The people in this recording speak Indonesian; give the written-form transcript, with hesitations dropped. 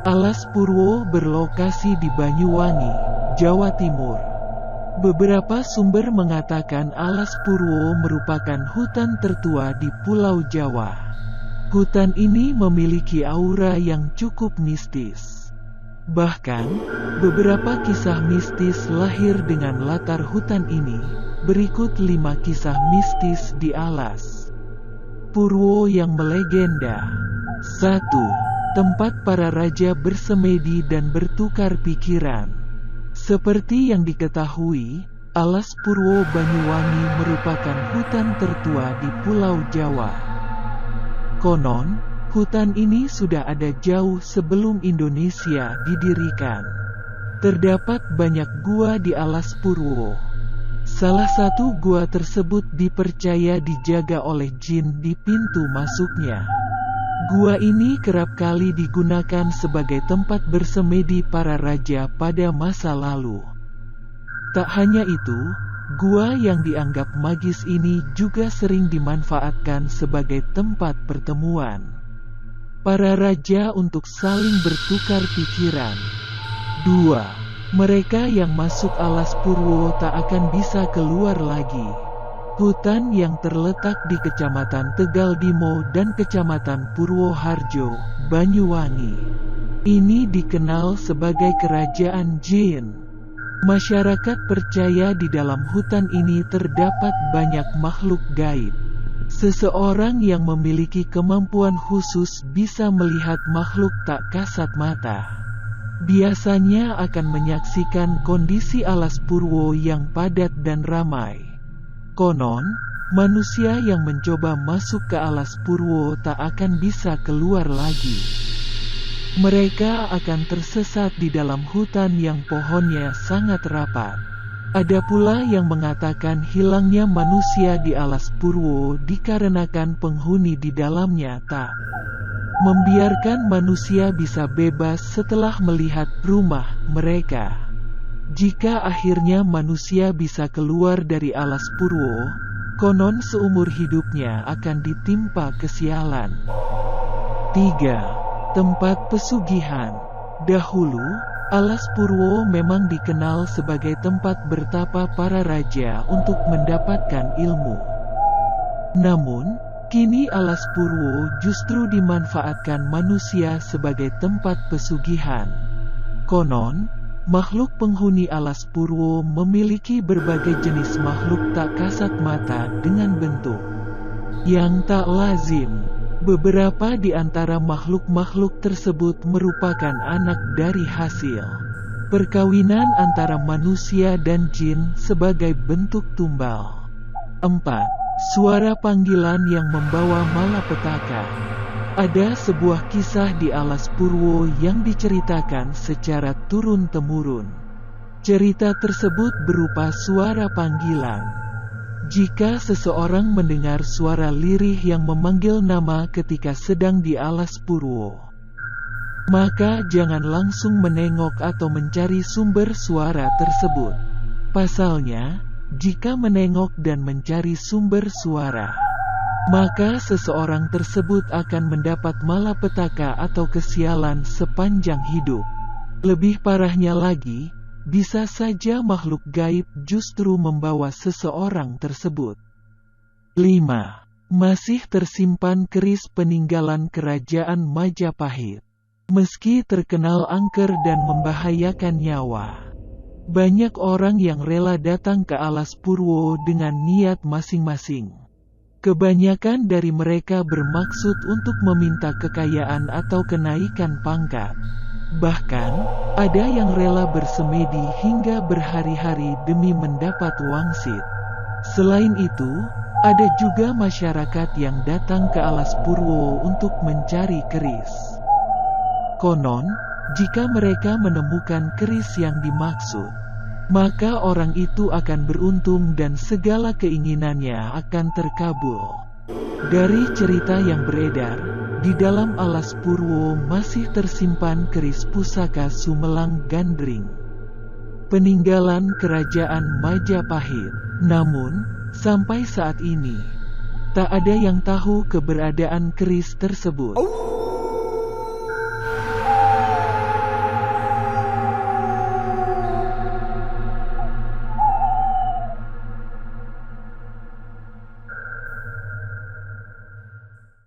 Alas Purwo berlokasi di Banyuwangi, Jawa Timur. Beberapa sumber mengatakan Alas Purwo merupakan hutan tertua di Pulau Jawa. Hutan ini memiliki aura yang cukup mistis. Bahkan, beberapa kisah mistis lahir dengan latar hutan ini. Berikut 5 kisah mistis di Alas Purwo yang melegenda. 1. Tempat para raja bersemedi dan bertukar pikiran. Seperti yang diketahui, Alas Purwo Banyuwangi merupakan hutan tertua di Pulau Jawa. Konon, hutan ini sudah ada jauh sebelum Indonesia didirikan. Terdapat banyak gua di Alas Purwo. Salah satu gua tersebut dipercaya dijaga oleh jin di pintu masuknya. Gua ini kerap kali digunakan sebagai tempat bersemedi para raja pada masa lalu. Tak hanya itu, gua yang dianggap magis ini juga sering dimanfaatkan sebagai tempat pertemuan para raja untuk saling bertukar pikiran. 2. Mereka yang masuk Alas Purwo tak akan bisa keluar lagi. Hutan yang terletak di Kecamatan Tegal Dimo dan Kecamatan Purwoharjo, Banyuwangi. Ini dikenal sebagai kerajaan jin. Masyarakat percaya di dalam hutan ini terdapat banyak makhluk gaib. Seseorang yang memiliki kemampuan khusus bisa melihat makhluk tak kasat mata. Biasanya akan menyaksikan kondisi Alas Purwo yang padat dan ramai. Konon, manusia yang mencoba masuk ke Alas Purwo tak akan bisa keluar lagi. Mereka akan tersesat di dalam hutan yang pohonnya sangat rapat. Ada pula yang mengatakan hilangnya manusia di Alas Purwo dikarenakan penghuni di dalamnya tak membiarkan manusia bisa bebas setelah melihat rumah mereka. Jika akhirnya manusia bisa keluar dari Alas Purwo, konon seumur hidupnya akan ditimpa kesialan. 3. Tempat pesugihan. Dahulu, Alas Purwo memang dikenal sebagai tempat bertapa para raja untuk mendapatkan ilmu. Namun, kini Alas Purwo justru dimanfaatkan manusia sebagai tempat pesugihan. Konon, makhluk penghuni Alas Purwo memiliki berbagai jenis makhluk tak kasat mata dengan bentuk yang tak lazim. Beberapa di antara makhluk-makhluk tersebut merupakan anak dari hasil perkawinan antara manusia dan jin sebagai bentuk tumbal. 4. Suara panggilan yang membawa malapetaka. Ada sebuah kisah di Alas Purwo yang diceritakan secara turun-temurun. Cerita tersebut berupa suara panggilan. Jika seseorang mendengar suara lirih yang memanggil nama ketika sedang di Alas Purwo, maka jangan langsung menengok atau mencari sumber suara tersebut. Pasalnya, jika menengok dan mencari sumber suara, maka seseorang tersebut akan mendapat malapetaka atau kesialan sepanjang hidup. Lebih parahnya lagi, bisa saja makhluk gaib justru membawa seseorang tersebut. 5. Masih tersimpan keris peninggalan Kerajaan Majapahit. Meski terkenal angker dan membahayakan nyawa, banyak orang yang rela datang ke Alas Purwo dengan niat masing-masing. Kebanyakan dari mereka bermaksud untuk meminta kekayaan atau kenaikan pangkat. Bahkan, ada yang rela bersemedi hingga berhari-hari demi mendapat wangsit. Selain itu, ada juga masyarakat yang datang ke Alas Purwo untuk mencari keris. Konon, jika mereka menemukan keris yang dimaksud, maka orang itu akan beruntung dan segala keinginannya akan terkabul. Dari cerita yang beredar, di dalam Alas Purwo masih tersimpan keris pusaka Sumelang Gandring, peninggalan Kerajaan Majapahit. Namun, Sampai saat ini, tak ada yang tahu keberadaan keris tersebut.